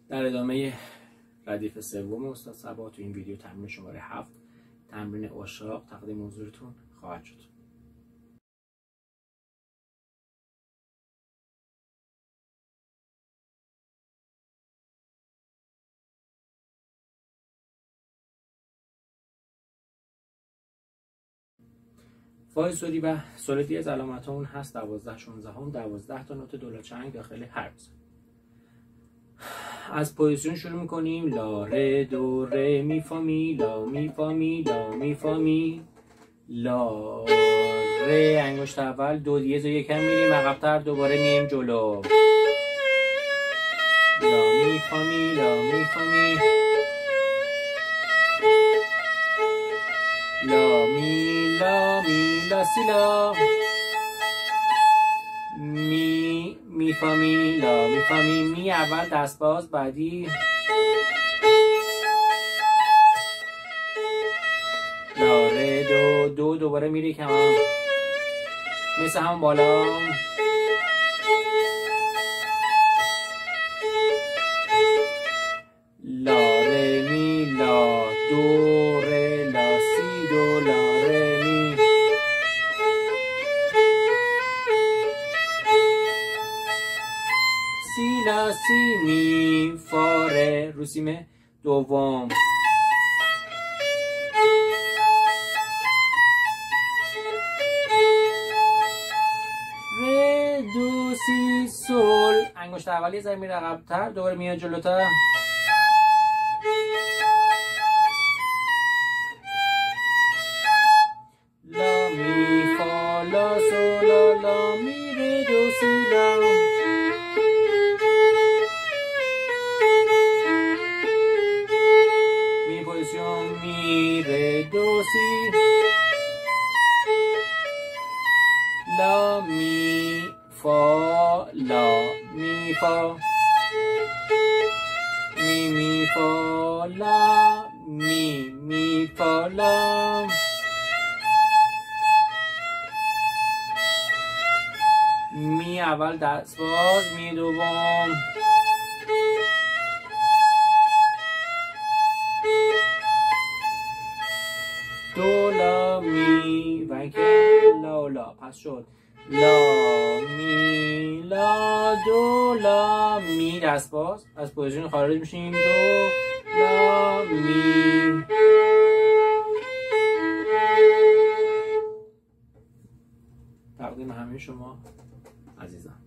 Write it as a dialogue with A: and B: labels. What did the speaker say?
A: در ادامه ردیف سوم استاد صبا تو این ویدیو تمرین شماره 7 تمرین اشاق تقدیم حضورتون خواهد شد. فای سوری و سولتی از علامت اون هست 12 16 هم 12 تا نوت دولاچنگ داخل هر بزن. از پوزیشن شروع میکنیم. لا ره دو ره می فا می لا می فا می لا می فا می لا ره انگشت اول دو دیز و یکم میریم عقب‌تر دوباره میایم جلو. لا می فا می لا می فا می لا می لا می لا سی لا می فا می لا می فا می اول دست باز، بعدی لا ره دو دو دوباره میری کمان مثل همون بالا. لا ره می لا دو ره لا سی دو لا ره می سی لا سی می فا ره رو سیم دوم. ره دو سی سول انگشت اولی زمین میره عقب‌تر دوباره میاد جلوتر. لا می فا لا سول لا لا می ره دو سی لا می پوزیشن می ره دو سی لا می فا لا می فا می فا لا می فا لا می اول دست باز، می دوم دو لا می و اینکه لا لا پس شد لا می لا دو لا می دست باز از پوزیشن خارج میشیم. دو لا می تقدیم همه شما عزیزان.